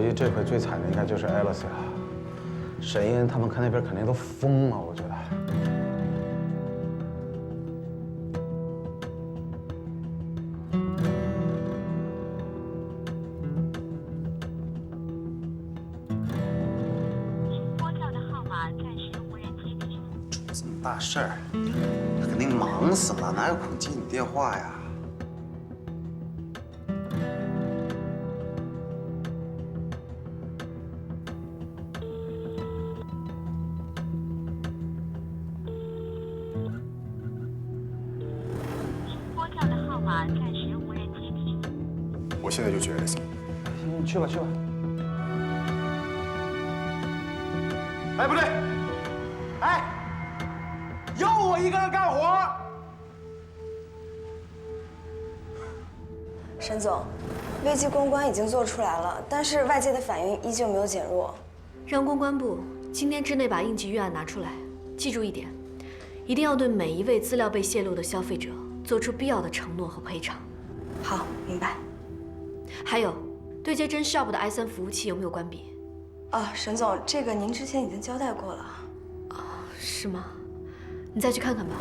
计这回最惨的应该就是 Alice 了。沈烟他们看那边肯定都疯了，我觉得。拨叫的号码暂时无人接听。这么大事儿，他肯定忙死了，哪有空接你电话呀？ 暂时无人接听。我现在就去 Alice。行，去吧去吧。哎，不对，哎，又我一个人干活。沈总，危机公关已经做出来了，但是外界的反应依旧没有减弱。让公关部今天之内把应急预案拿出来，记住一点，一定要对每一位资料被泄露的消费者做出必要的承诺和赔偿。好，明白。还有，对接真 Shop 的 i3服务器有没有关闭？沈总，这个您之前已经交代过了。是吗？你再去看看吧，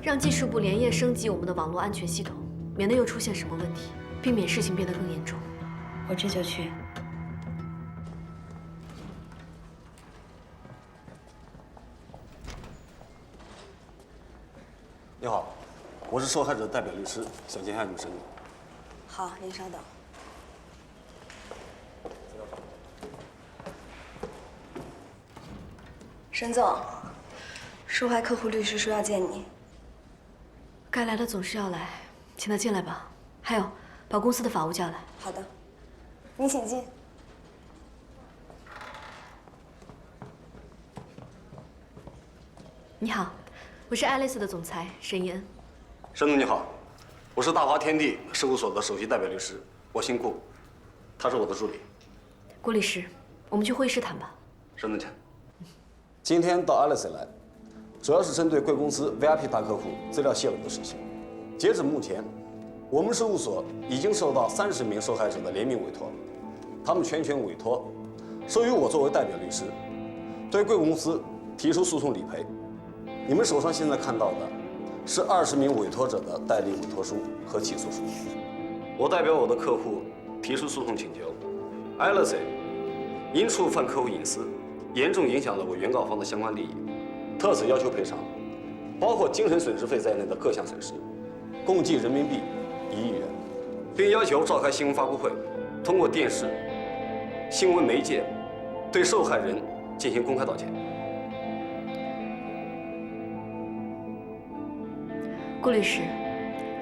让技术部连夜升级我们的网络安全系统，免得又出现什么问题，避免事情变得更严重。我这就去。你好，我是受害者代表律师，想见一下你们沈总。好，您稍等。沈总，受害客户律师说要见你。该来的总是要来，请他进来吧。还有，把公司的法务叫来。好的，您请进。你好，我是 Alice 的总裁沈岩。沈总你好，我是大华天地事务所的首席代表律师，我姓顾，他是我的助理。顾律师，我们去会议室谈吧。沈总请。今天到 Alice 来，主要是针对贵公司 VIP 大客户资料泄露的事情。截止目前，我们事务所已经收到30名受害者的联名委托，他们全权委托，授予我作为代表律师，对贵公司提出诉讼理赔。你们手上现在看到的是20名委托者的代理委托书和起诉书。我代表我的客户提出诉讼请求 ，Alice 因触犯客户隐私，严重影响了我原告方的相关利益，特此要求赔偿，包括精神损失费在内的各项损失，共计人民币1亿元，并要求召开新闻发布会，通过电视、新闻媒介对受害人进行公开道歉。顾律师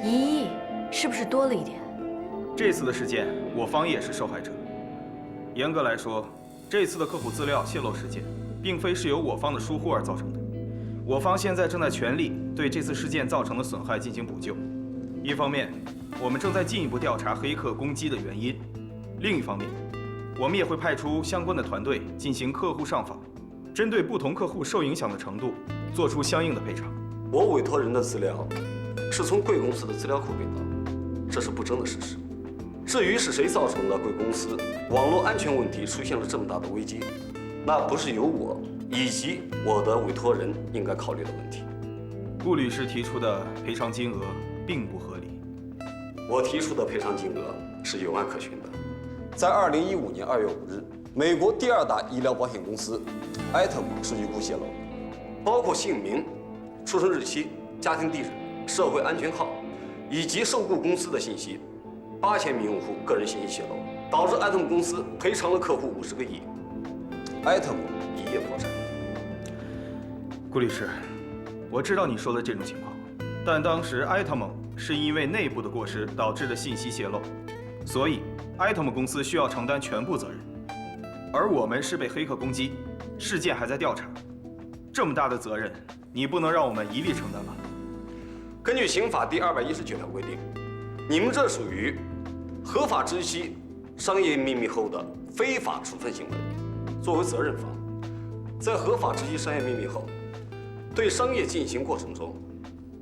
，1亿是不是多了一点？这次的事件，我方也是受害者。严格来说，这次的客户资料泄露事件，并非是由我方的疏忽而造成的。我方现在正在全力对这次事件造成的损害进行补救。一方面，我们正在进一步调查黑客攻击的原因；另一方面，我们也会派出相关的团队进行客户上访，针对不同客户受影响的程度，做出相应的赔偿。我委托人的资料是从贵公司的资料库给到，这是不争的事实。至于是谁造成了贵公司网络安全问题出现了这么大的危机，那不是由我以及我的委托人应该考虑的问题。顾律师提出的赔偿金额并不合理。我提出的赔偿金额是有案可循的。在2015年2月5日，美国第2大医疗保险公司 Item 数据库泄露，包括姓名、出生日期、家庭地址、社会安全号以及受雇公司的信息，8000名用户个人信息泄露，导致 Item 公司赔偿了客户50个亿，Item 一夜破产。顾律师，我知道你说的这种情况，但当时 Item 是因为内部的过失导致的信息泄露，所以 Item 公司需要承担全部责任，而我们是被黑客攻击，事件还在调查，这么大的责任，你不能让我们一力承担吧？根据刑法第219条规定，你们这属于合法知悉商业秘密后的非法处分行为。作为责任方，在合法知悉商业秘密后，对商业进行过程中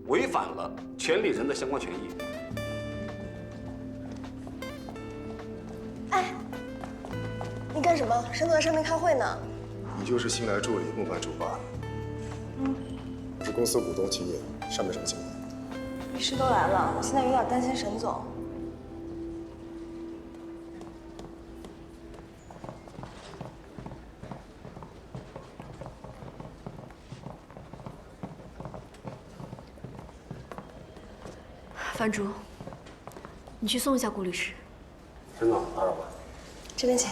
违反了权利人的相关权益。什么？沈总在上面开会呢。你就是新来助理木盘主吧？是公司股东秦野，上面什么情况？律师都来了，我现在有点担心沈总。樊竹，你去送一下顾律师。沈总，打扰了。这边请。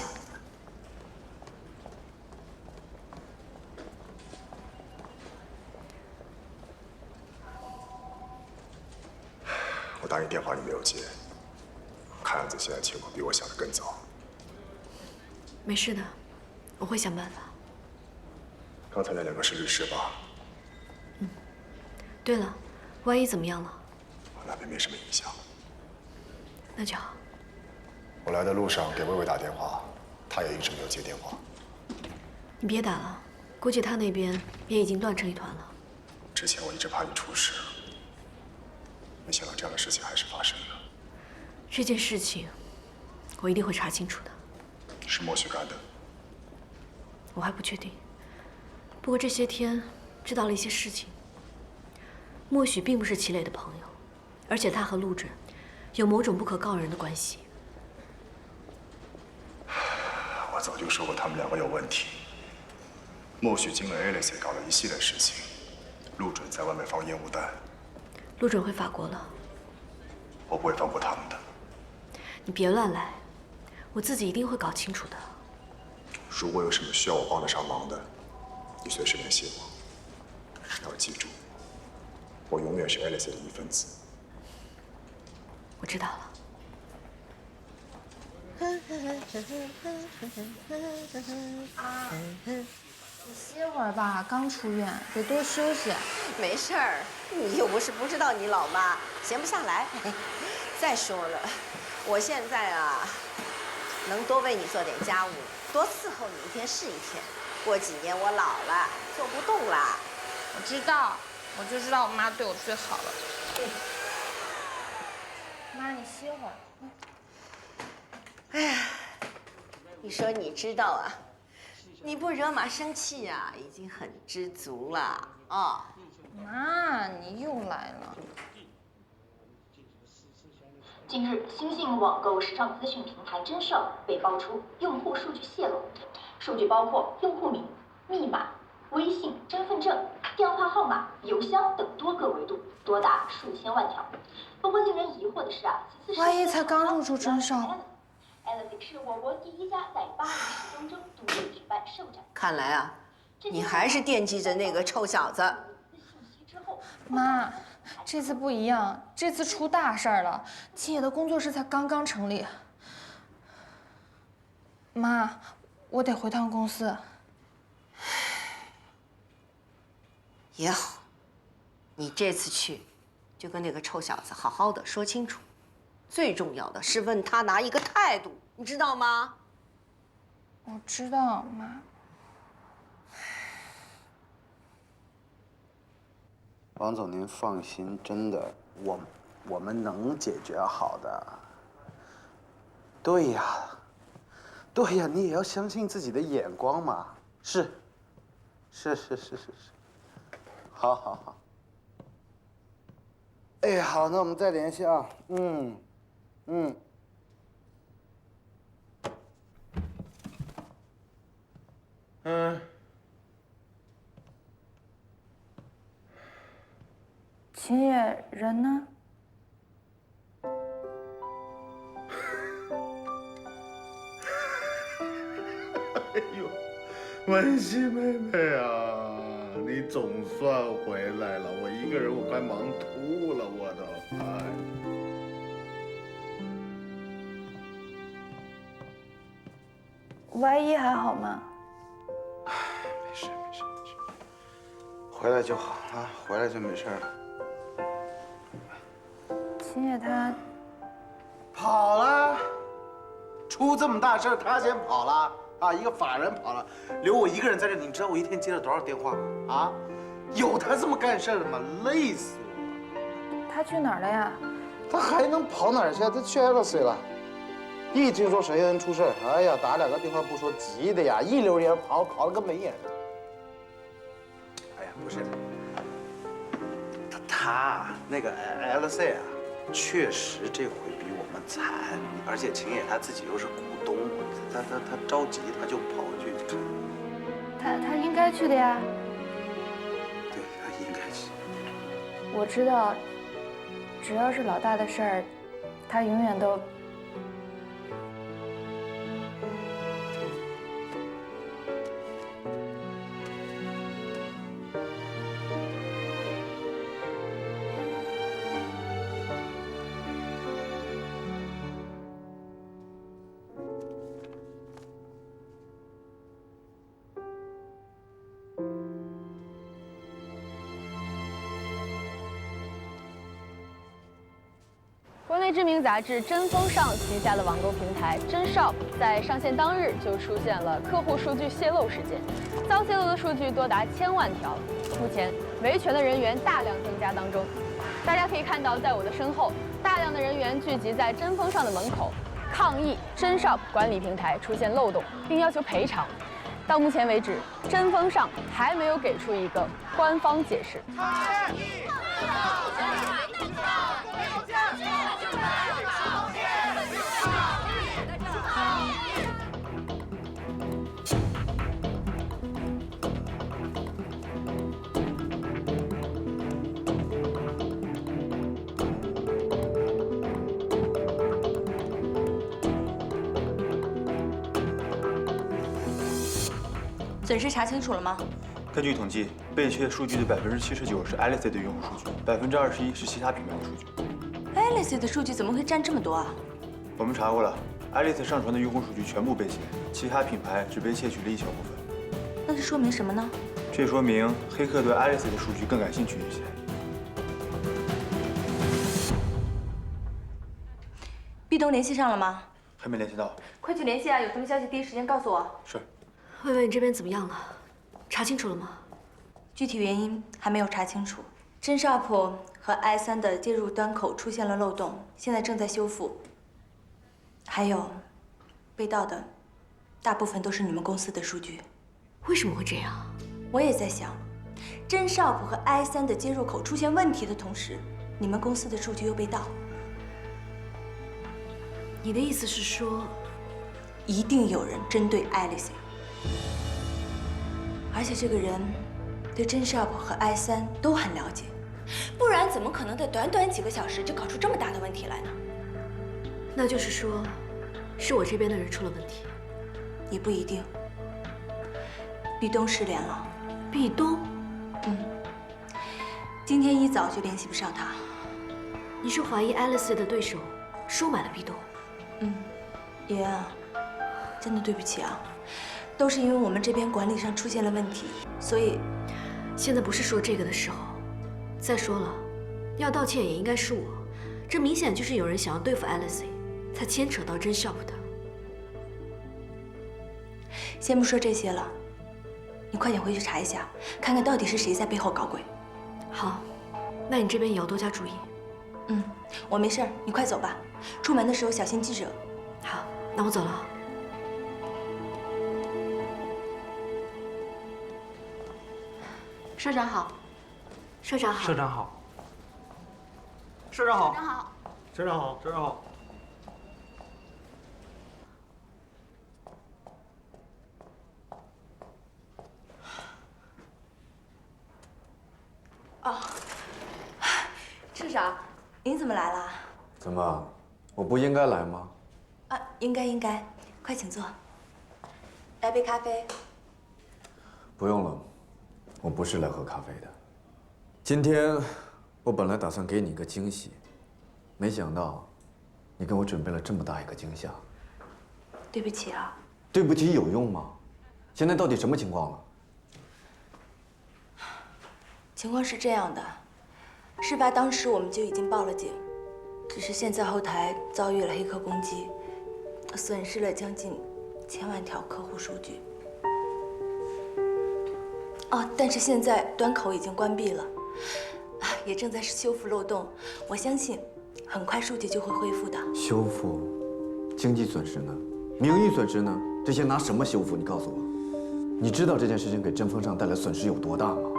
我打你电话你没有接，看样子现在情况比我想的更糟。没事的，我会想办法。刚才那2个是律师吧？对了，万一怎么样了？我那边没什么影响。那就好。我来的路上给薇薇打电话，她也一直没有接电话。你别打了，估计他那边也已经乱成一团了。之前我一直怕你出事，没想到这样的事情还是发生了。这件事情，我一定会查清楚的。是莫须干的。我还不确定。不过这些天知道了一些事情。莫许并不是齐磊的朋友，而且他和陆准有某种不可告人的关系。我早就说过他们2个有问题。莫许经了 Alice 也搞了一系列事情，陆准在外面放烟雾弹。陆准回法国了。我不会放过他们的。你别乱来，我自己一定会搞清楚的。如果有什么需要我帮得上忙的，你随时联系我。要记住，我永远是 Alice 的一份子。我知道了。你歇会儿吧，刚出院，得多休息。没事儿，你又不是不知道你老妈闲不下来。再说了，我现在啊，能多为你做点家务，多伺候你一天是一天。过几年我老了，做不动了。我知道，我就知道我妈对我最好了。妈，你歇会儿。哎呀，你说你知道啊？你不惹妈生气呀，已经很知足了啊。妈，你又来了。近日，新信网购时尚资讯平台真少被爆出用户数据泄露，数据包括用户名、密码、微信、身份证、电话号码、邮箱等多个维度，多达数千万条。不过令人疑惑的是啊，此次万一才刚入驻真少。Alice 是我国第一家在巴黎时装周独立举办首展。看来啊，你还是惦记着那个臭小子。妈，这次不一样，这次出大事儿了。秦野的工作室才刚刚成立。妈，我得回趟公司。也好，你这次去，就跟那个臭小子好好的说清楚。最重要的是问他拿一个态度，你知道吗？我知道，妈。王总，您放心，真的，我们能解决好的。对呀，对呀，你也要相信自己的眼光嘛。是，好好好。哎，好，那我们再联系啊。秦野人呢？哎呦，文熙妹妹啊，你总算回来了！我一个人我快忙吐了，我都哎。Y一还好吗？没事，回来就好啊，回来就没事了。秦野他跑了，出这么大事儿，他先跑了啊！一个法人跑了，留我一个人在这里，你知道我一天接了多少电话吗？啊，有他这么干事的吗？累死我了！他去哪儿了呀？他还能跑哪儿去？他去 Alice 了。一听说沈恩出事儿，哎呀，打2个电话不说，急的呀，一溜烟跑了跟没影儿。哎呀，不是，他那个 LC 啊，确实这回比我们惨，而且秦野他自己又是股东，他着急，他就跑去。他应该去的呀。对，他应该去。我知道，只要是老大的事儿，他永远都。国内知名杂志《真风尚》旗下的网购平台真 shop 在上线当日就出现了客户数据泄露事件，遭泄露的数据多达1000万条。目前维权的人员大量增加当中，大家可以看到，在我的身后，大量的人员聚集在真风尚的门口，抗议真 shop 管理平台出现漏洞，并要求赔偿。到目前为止，真风尚还没有给出一个官方解释。损失查清楚了吗？根据统计，被窃数据的79%是 Alice 的用户数据，21%是其他品牌的数据。Alice 的数据怎么会占这么多啊？我们查过了 ，Alice 上传的用户数据全部被窃，其他品牌只被窃取了一小部分。那这说明什么呢？这说明黑客对 Alice 的数据更感兴趣一些。壁咚联系上了吗？还没联系到。快去联系啊！有什么消息第一时间告诉我。是。薇薇，你这边怎么样了？查清楚了吗？具体原因还没有查清楚。真 shop 和 i3的接入端口出现了漏洞，现在正在修复。还有，被盗的大部分都是你们公司的数据。为什么会这样？我也在想，真 shop 和 i3的接入口出现问题的同时，你们公司的数据又被盗。你的意思是说，一定有人针对 Alice， 而且这个人对真 shop 和 i3都很了解，不然怎么可能在短短几个小时就搞出这么大的问题来呢？那就是说，是我这边的人出了问题。也不一定。壁咚失联了。壁咚？今天一早就联系不上他。你是怀疑 Alice 的对手收买了壁咚？爷啊，真的对不起啊，都是因为我们这边管理上出现了问题，所以现在不是说这个的时候。再说了，要道歉也应该是我，这明显就是有人想要对付 Alice， 才牵扯到真 shop 的。先不说这些了，你快点回去查一下，看看到底是谁在背后搞鬼。好，那你这边也要多加注意。我没事儿，你快走吧，出门的时候小心记着。好，那我走了。社长好。社长好。社长好。社长好。社长好。社长好。社长好。哦，社长，您怎么来了？怎么，我不应该来吗？应该，快请坐。来杯咖啡。不用了，我不是来喝咖啡的。今天我本来打算给你一个惊喜，没想到你给我准备了这么大一个惊吓。对不起啊。对不起有用吗？现在到底什么情况了？情况是这样的，事发当时我们就已经报了警，只是现在后台遭遇了黑客攻击，损失了将近1000万条客户数据。但是现在端口已经关闭了，也正在修复漏洞，我相信很快数据就会恢复的。修复？经济损失呢？名誉损失呢？这些拿什么修复？你告诉我，你知道这件事情给针锋上带来损失有多大吗？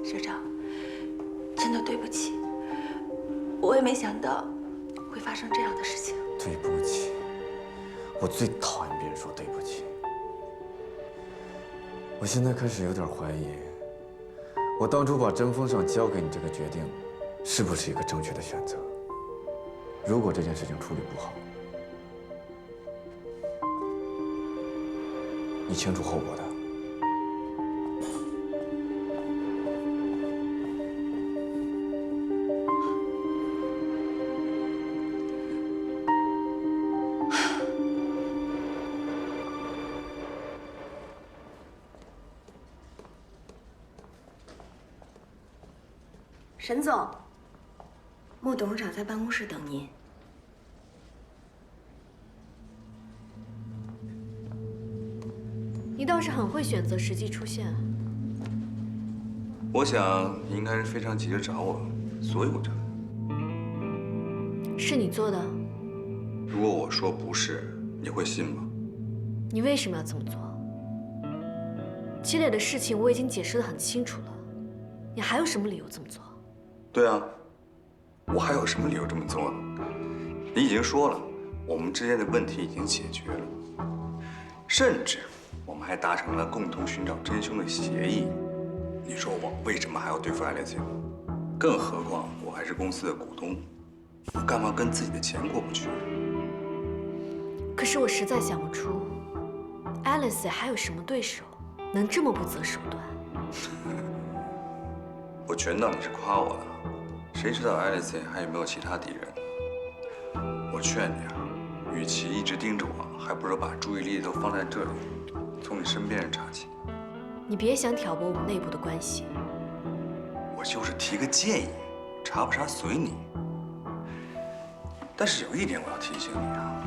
社长，真的对不起，我也没想到会发生这样的事情。对不起，我最讨厌别人说对不起。我现在开始有点怀疑，我当初把针锋上交给你这个决定，是不是一个正确的选择？如果这件事情处理不好，你清楚后果的。沈总，莫董事长在办公室等您。你倒是很会选择时机出现啊。我想你应该是非常急着找我，所以我这。是你做的？如果我说不是，你会信吗？你为什么要这么做？积累的事情我已经解释得很清楚了，你还有什么理由这么做？对啊，我还有什么理由这么做呢？你已经说了，我们之间的问题已经解决了，甚至我们还达成了共同寻找真凶的协议。你说我为什么还要对付爱丽丝？更何况我还是公司的股东，我干嘛跟自己的钱过不去？可是我实在想不出，爱丽丝还有什么对手能这么不择手段？我全当你是夸我了，谁知道爱丽丝还有没有其他敌人？我劝你啊，与其一直盯着我，还不如把注意力都放在这里，从你身边查起。你别想挑拨我们内部的关系。我就是提个建议，查不查随你。但是有一点我要提醒你啊，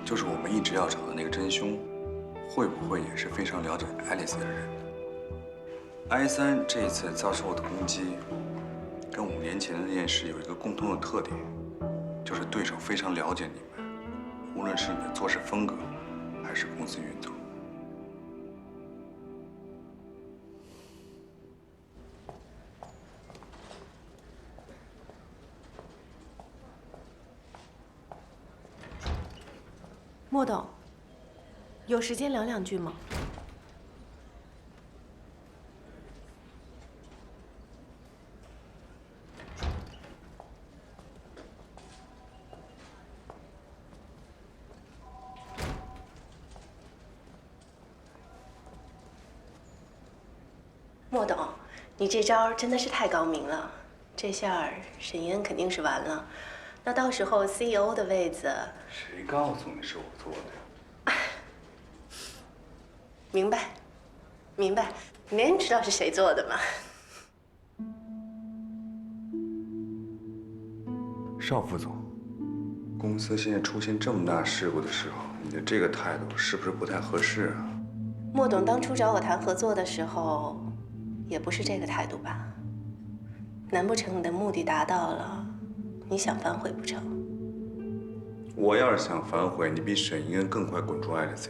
就是我们一直要找的那个真凶，会不会也是非常了解爱丽丝的人？I3这一次遭受的攻击，跟5年前的那件事有一个共通的特点，就是对手非常了解你们，无论是你的做事风格，还是公司运作。莫董，有时间聊两句吗？莫董，你这招真的是太高明了，这下沈嫣肯定是完了。那到时候 CEO 的位子，谁告诉你是我做的？明白，明白，没人知道是谁做的嘛。邵副总，公司现在出现这么大事故的时候，你的这个态度是不是不太合适啊？莫董当初找我谈合作的时候，也不是这个态度吧？难不成你的目的达到了？你想反悔不成？我要是想反悔，你比沈一恩更快滚出爱丽丝。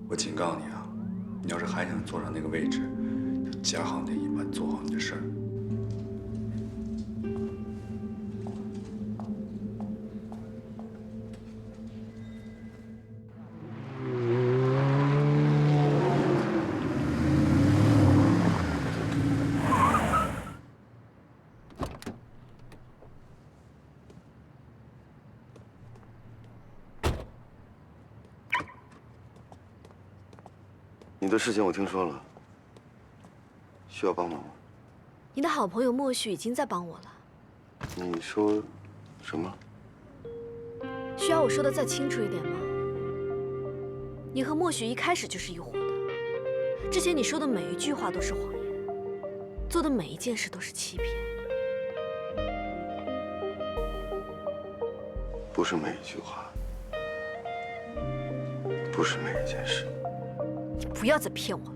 我警告你啊，你要是还想坐上那个位置，就夹好你的尾巴，做好你的事儿。你的事情我听说了，需要帮忙吗？你的好朋友莫旭已经在帮我了。你说什么？需要我说的再清楚一点吗？你和莫旭一开始就是一伙的，之前你说的每一句话都是谎言，做的每一件事都是欺骗。不是每一句话，不是每一件事。你不要再骗我了。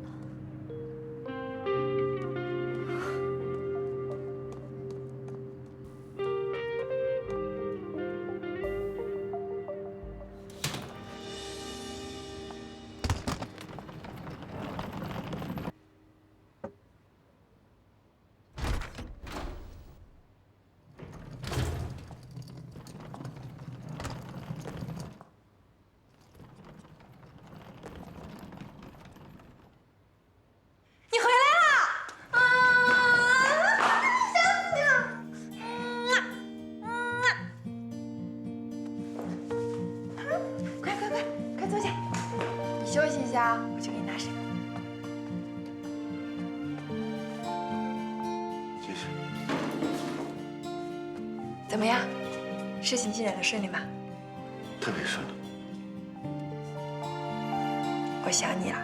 下，我去给你拿水。谢谢。怎么样？事情进展的顺利吗？特别顺利。我想你了。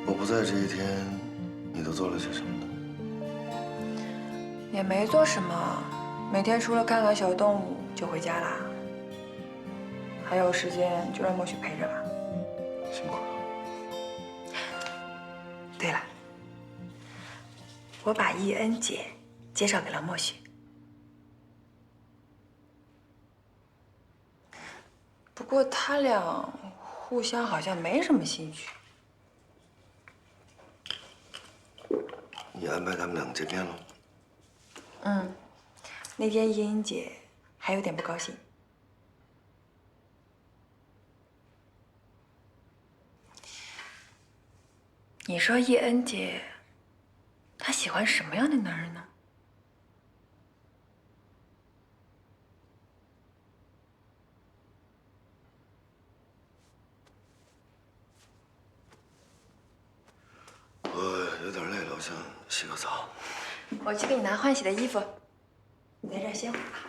我不在这一天，你都做了些什么呢？也没做什么，每天除了看看小动物就回家啦。还有时间就让默许陪着吧。辛苦了。对了，我把易恩姐介绍给了默许。不过他俩互相好像没什么兴趣。你安排他们两个见面了？嗯，那天易恩姐还有点不高兴。你说易恩姐，她喜欢什么样的男人呢？我有点累了，我想洗个澡。我去给你拿换洗的衣服，你在这儿歇会儿吧。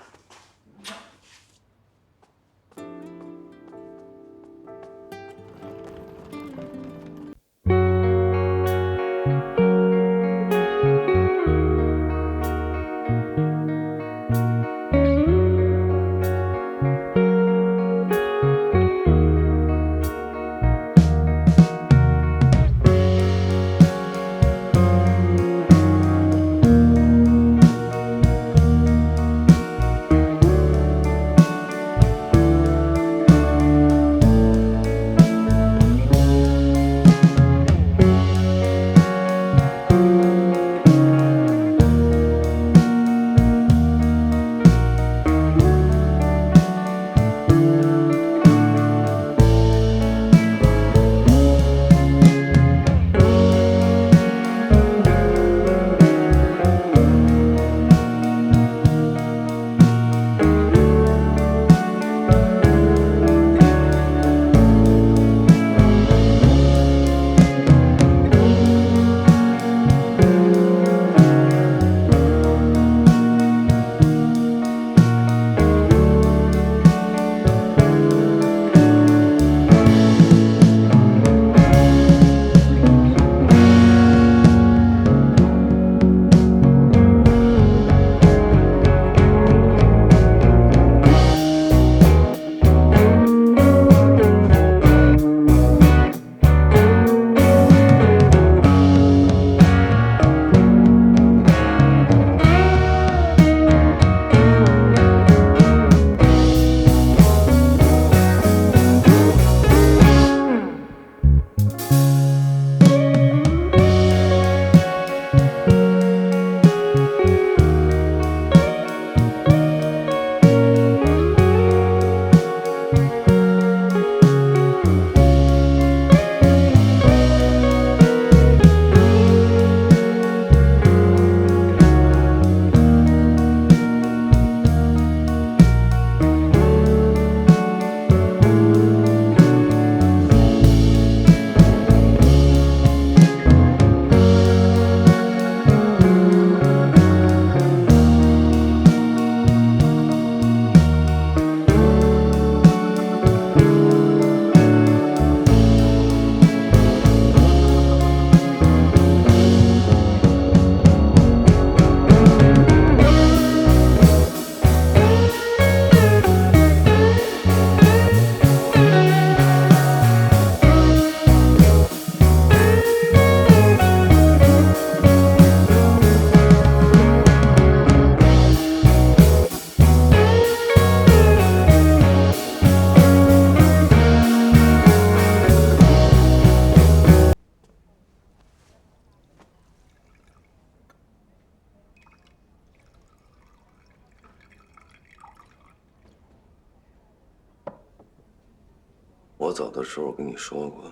我走的时候跟你说过，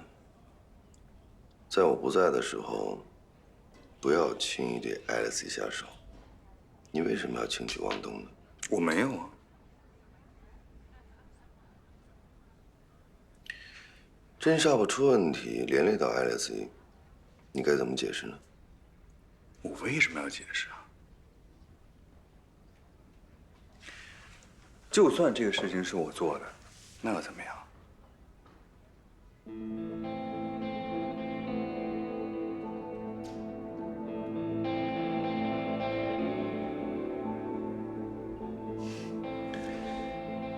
在我不在的时候，不要轻易对爱丽丝下手。你为什么要轻举妄动呢？我没有啊。真shop出问题，连累到 LSE， 你该怎么解释呢？我为什么要解释啊？就算这个事情是我做的，那又怎么样？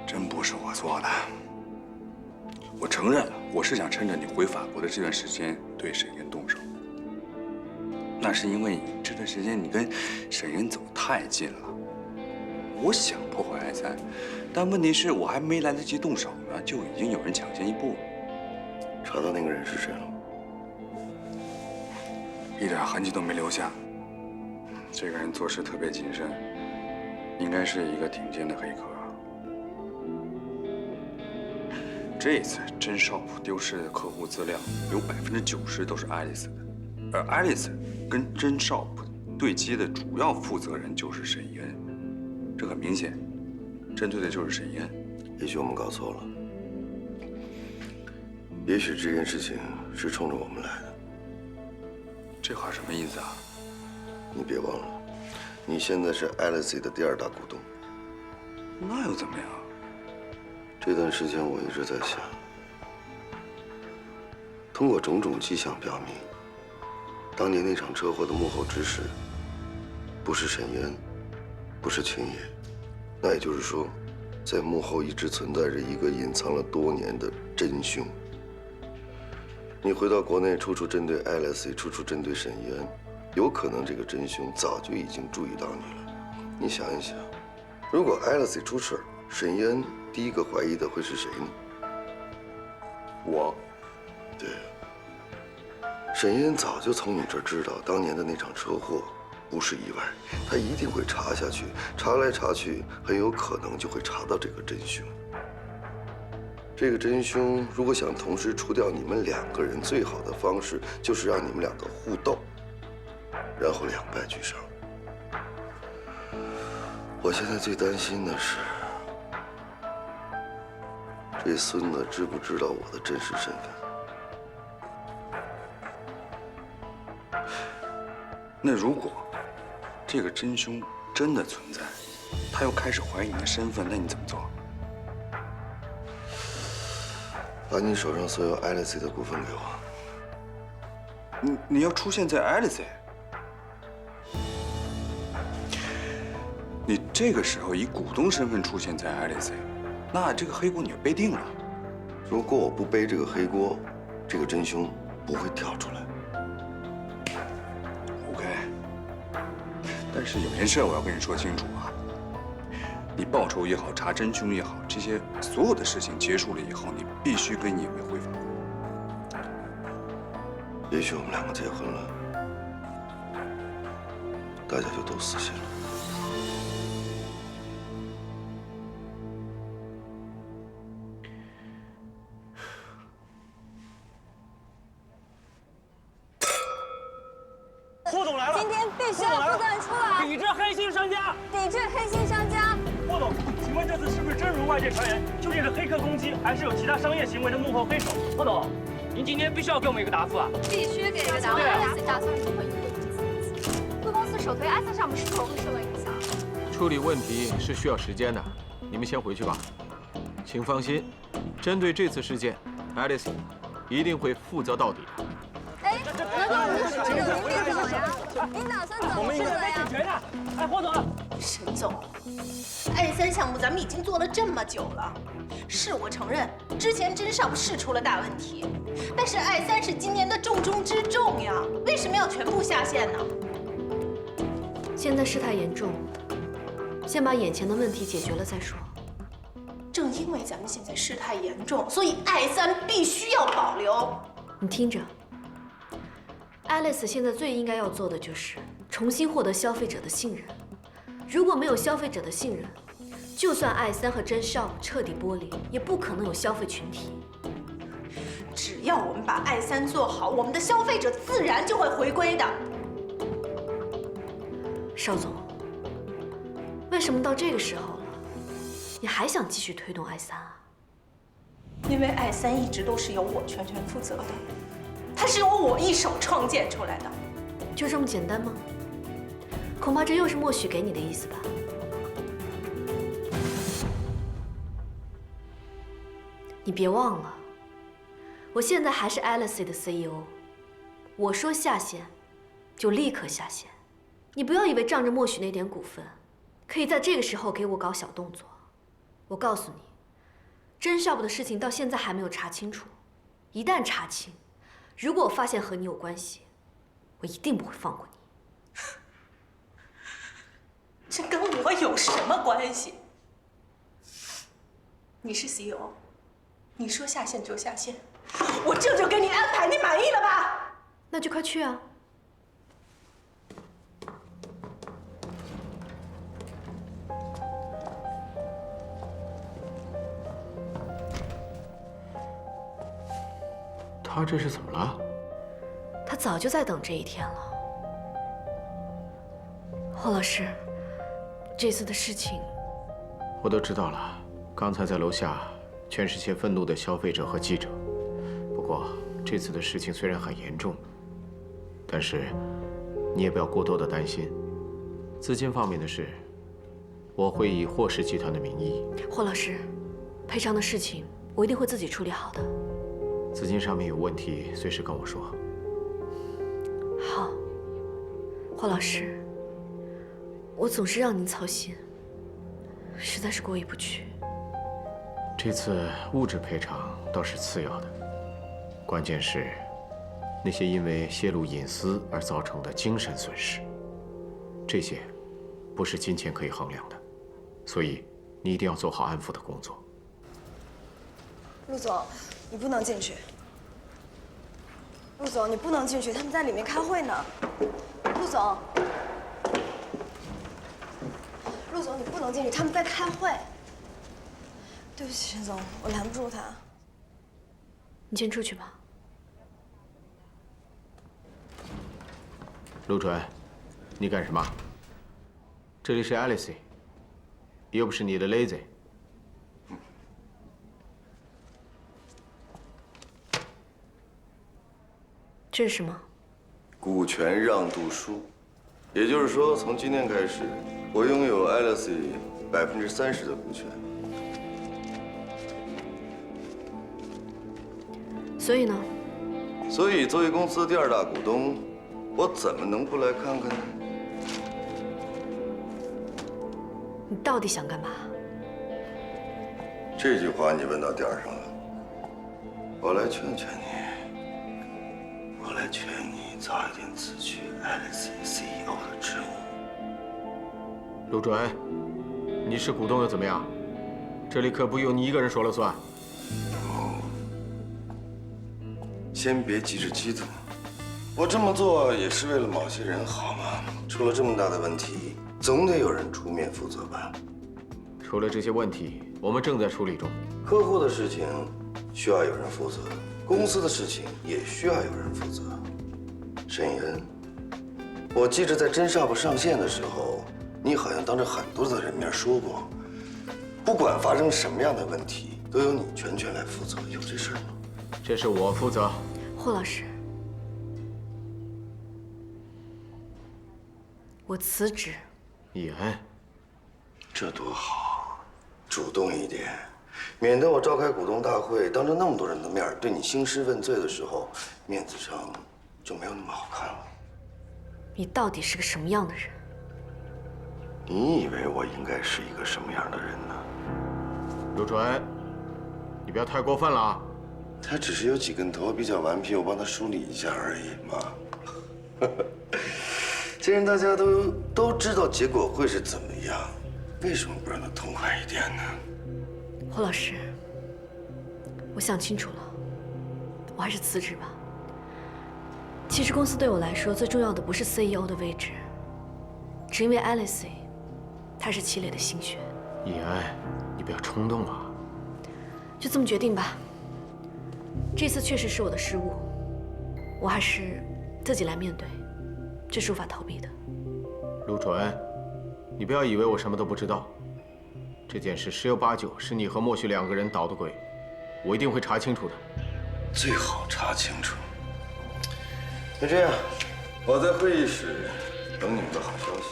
真不是我做的。我承认了，我是想趁着你回法国的这段时间对沈岩动手。那是因为你这段时间你跟沈岩走太近了。我想破坏爱三，但问题是我还没来得及动手呢，就已经有人抢先一步了。查到那个人是谁了？一点痕迹都没留下。这个人做事特别谨慎，应该是一个顶尖的黑客。这次真shop丢失的客户资料有90%都是爱丽丝的，而爱丽丝跟真shop对接的主要负责人就是沈伊恩，这很明显，针对的就是沈伊恩。也许我们搞错了，也许这件事情是冲着我们来的。这话什么意思啊？你别忘了，你现在是 LSE 的第2大股东。那又怎么样？这段时间我一直在想，通过种种迹象表明，当年那场车祸的幕后指使，不是沈渊，不是秦野，那也就是说，在幕后一直存在着一个隐藏了多年的真凶。你回到国内，处处针对 LSE， 处处针对沈渊，有可能这个真凶早就已经注意到你了。你想一想，如果 LSE 出事，沈渊第一个怀疑的会是谁呢？我。对。沈渊早就从你这儿知道当年的那场车祸不是意外，他一定会查下去，查来查去，很有可能就会查到这个真凶。这个真凶如果想同时除掉你们2个人，最好的方式就是让你们2个互斗，然后两败俱伤。我现在最担心的是，这孙子知不知道我的真实身份？那如果这个真凶真的存在，他又开始怀疑你的身份，那你怎么做？把你手上所有 LSE 的股份给我。你要出现在 LSE？ 你这个时候以股东身份出现在 LSE， 那这个黑锅你就背定了。如果我不背这个黑锅，这个真凶不会跳出来。OK， 但是有件事我要跟你说清楚啊，你报仇也好，查真凶也好，这些所有的事情结束了以后，你必须跟叶薇回法国。也许我们2个结婚了，大家就都死心了。霍总来了！今天必须要负责人出来！抵制黑心商家！抵制黑心商家！霍总，请问这次是不是真如外界传言，究竟是黑客攻击，还是有其他商业行为的幕后黑手？霍总，您今天必须要给我们一个答复啊！必须给一个答复。打算如何应对这次危机？贵公司首推爱三项目是否会受到影响？处理问题是需要时间的，你们先回去吧。请放心，针对这次事件 ，Alice 一定会负责到底的。哎，您别走呀！您打算怎么负责呀？哎，霍总，沈总，爱三项目咱们已经做了这么久了，是我承认之前真shop是出了大问题，但是爱三是今年的重中之重呀，为什么要全部下线呢？现在事态严重，先把眼前的问题解决了再说。正因为咱们现在事态严重，所以爱三必须要保留。你听着。Alice 现在最应该要做的就是重新获得消费者的信任。如果没有消费者的信任，就算爱三和真shop彻底剥离，也不可能有消费群体。只要我们把爱三做好，我们的消费者自然就会回归的。邵总，为什么到这个时候了，你还想继续推动爱三啊？因为I3一直都是由我全权负责的，它是由我一手创建出来的。就这么简单吗？恐怕这又是默许给你的意思吧？你别忘了，我现在还是 Alice 的 CEO， 我说下线，就立刻下线。你不要以为仗着默许那点股份，可以在这个时候给我搞小动作。我告诉你，真校部的事情到现在还没有查清楚，一旦查清，如果我发现和你有关系，我一定不会放过你。这跟我有什么关系？你是 CEO， 你说下线就下线，我这就给你安排，你满意了吧？那就快去啊！他这是怎么了？他早就在等这一天了。霍老师，这次的事情我都知道了。刚才在楼下，全是些愤怒的消费者和记者。不过这次的事情虽然很严重，但是你也不要过多的担心。资金方面的事，我会以霍氏集团的名义。霍老师，赔偿的事情我一定会自己处理好的。资金上面有问题，随时跟我说。好，霍老师，我总是让您操心，实在是过意不去。这次物质赔偿倒是次要的，关键是那些因为泄露隐私而造成的精神损失，这些不是金钱可以衡量的，所以你一定要做好安抚的工作。陆总，你不能进去。陆总，你不能进去，他们在里面开会呢。陆总，陆总，你不能进去，他们在开会。对不起，陈总，我拦不住他。你先出去吧。陆纯，你干什么？这里是 Alice， 又不是你的 Lazy。这是什么？股权让渡书，也就是说，从今天开始，我拥有 Alice 30%的股权。所以呢？所以，作为公司第2大股东，我怎么能不来看看呢？你到底想干嘛？这句话你问到点儿上了。我来劝劝你。我来劝你早一点辞去 Alice CEO 的职务。陆准，你是股东又怎么样？这里可不由你一个人说了算。先别急着激动，我这么做也是为了某些人好吗？出了这么大的问题，总得有人出面负责吧？除了这些问题，我们正在处理中。客户的事情需要有人负责。公司的事情也需要有人负责。沈岩，我记着在真上不上线的时候，你好像当着很多的人面说过，不管发生什么样的问题，都由你全权来负责，有这事儿吗？这是我负责。霍老师，我辞职。易安，这多好，主动一点。免得我召开股东大会，当着那么多人的面对你兴师问罪的时候，面子上就没有那么好看了。你到底是个什么样的人？你以为我应该是一个什么样的人呢？陆准，你不要太过分了啊！他只是有几根头比较顽皮，我帮他梳理一下而已嘛。既然大家都知道结果会是怎么样，为什么不让他痛快一点呢？霍老师，我想清楚了，我还是辞职吧。其实公司对我来说最重要的不是 CEO 的位置，只因为 Alice， 她是齐磊的心血。易安，你不要冲动啊！就这么决定吧。这次确实是我的失误，我还是自己来面对，这是无法逃避的。陆准，你不要以为我什么都不知道。这件事十有八九是你和莫旭2个人捣的鬼。我一定会查清楚的。最好查清楚。那这样，我在会议室等你们的好消息。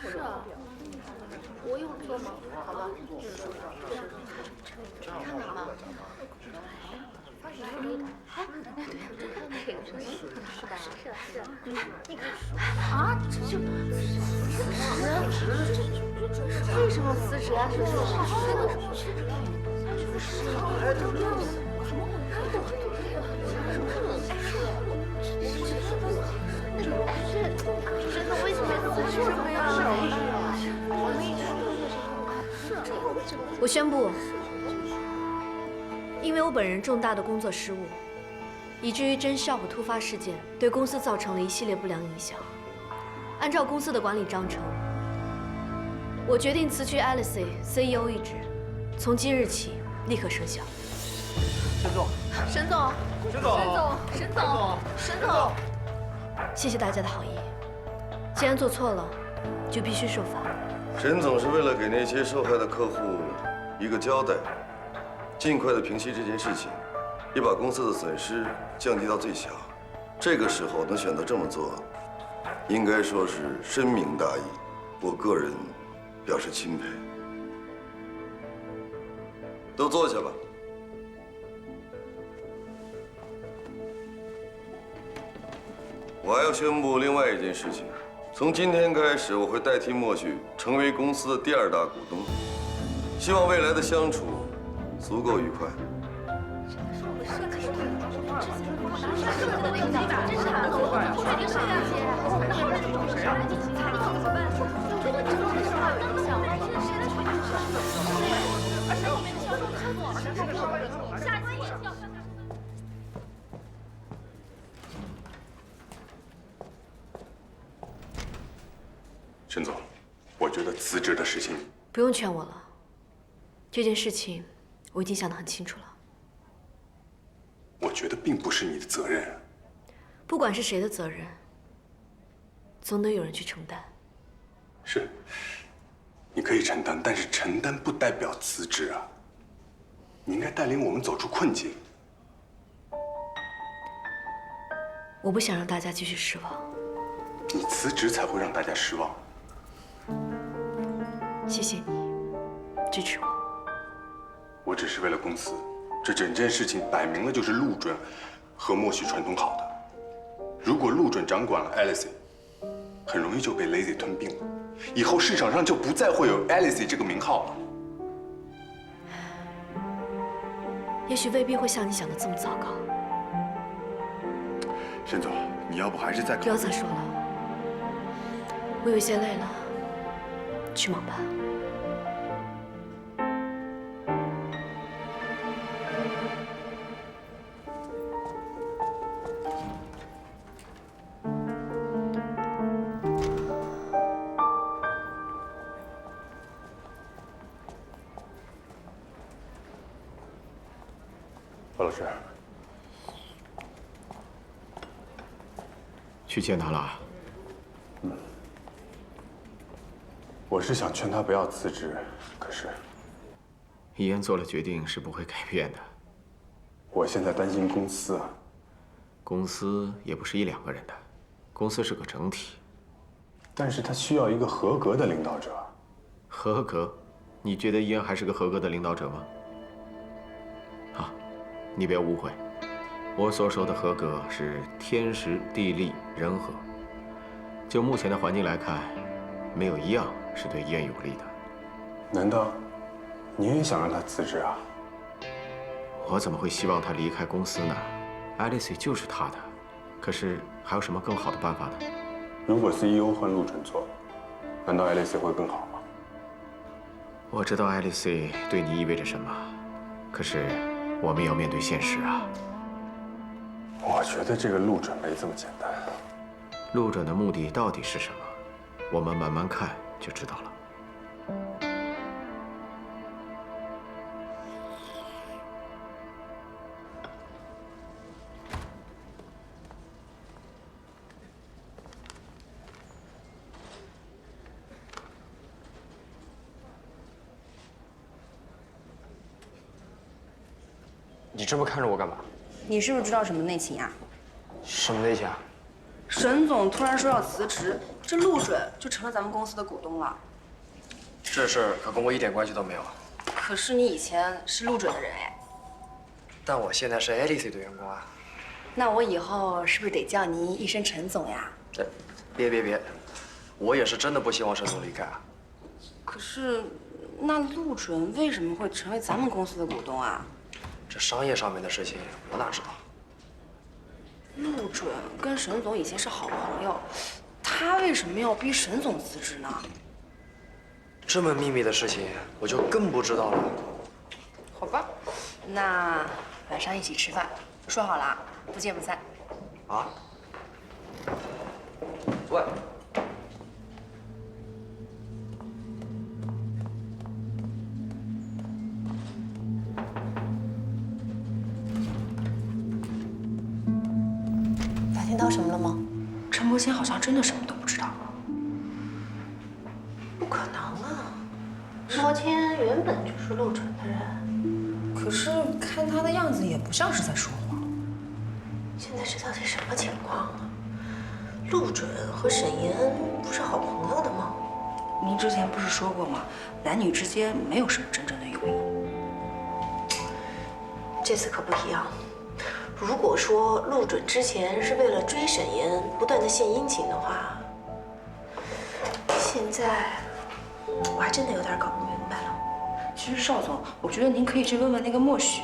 是啊，我有做吗？好吧，看看吧。哎，对呀，这个是吧？是。你看啊，这为什么辞职啊？真的为什么辞职我宣布，因为我本人重大的工作失误，以至于真 shop 突发事件对公司造成了一系列不良影响。按照公司的管理章程，我决定辞去 Alice CEO 一职，从今日起立刻生效。沈总，沈总，谢谢大家的好意。既然做错了，就必须受罚。沈总是为了给那些受害的客户一个交代，尽快的平息这件事情，也把公司的损失降低到最小。这个时候能选择这么做，应该说是深明大义，我个人表示钦佩。都坐下吧。我还要宣布另外一件事情。从今天开始，我会代替默许成为公司的第2大股东。希望未来的相处足够愉快。沈总，我觉得辞职的事情不用劝我了，这件事情我已经想得很清楚了。我觉得并不是你的责任。不管是谁的责任，总得有人去承担。是，你可以承担，但是承担不代表辞职啊。你应该带领我们走出困境。我不想让大家继续失望。你辞职才会让大家失望。谢谢你支持我。我只是为了公司，这整件事情摆明了就是陆准和默许串通好的。如果陆准掌管了 Alice， 很容易就被 Lazy 吞并了，以后市场上就不再会有 Alice 这个名号了。也许未必会像你想的这么糟糕。沈总，你要不还是再考虑？不要再说了，我有些累了，去忙吧。何老师，去见他了。我是想劝他不要辞职，可是一言做了决定是不会改变的。我现在担心公司啊。公司也不是1、2个人的，公司是个整体。但是他需要一个合格的领导者。合格？你觉得伊恩还是个合格的领导者吗？啊，你别误会，我所说的合格是天时地利人和。就目前的环境来看，没有一样是对伊恩有利的。难道你也想让他辞职啊？我怎么会希望他离开公司呢？Alice就是他的，可是还有什么更好的办法呢？如果 CEO 换陆准做，难道 Alice 会更好吗？我知道 Alice 对你意味着什么，可是我们要面对现实啊。我觉得这个陆准没这么简单。陆准的目的到底是什么？我们慢慢看就知道了。你这么看着我干嘛？你是不是知道什么内情啊？什么内情啊？沈总突然说要辞职，这陆准就成了咱们公司的股东了。这事儿可跟我一点关系都没有。可是你以前是陆准的人哎。但我现在是 Alice 的员工啊。那我以后是不是得叫你一声陈总呀？别，我也是真的不希望沈总离开啊。可是，那陆准为什么会成为咱们公司的股东啊？这商业上面的事情，我哪知道？陆准跟沈总以前是好朋友，他为什么要逼沈总辞职呢？这么秘密的事情，我就更不知道了。好吧，那晚上一起吃饭，说好了啊，不见不散。啊？喂。打听到什么了吗？陈柏谦好像真的什么都不知道。不可能啊！陈柏谦原本就是陆准的人，可是看他的样子也不像是在说谎。现在这到底什么情况啊？陆准和沈岩不是好朋友的吗？您之前不是说过吗？男女之间没有什么真正的友谊。这次可不一样。如果说陆准之前是为了追沈岩不断的献殷勤的话，现在我还真的有点搞不明白了。其实邵总，我觉得您可以去问问那个莫许，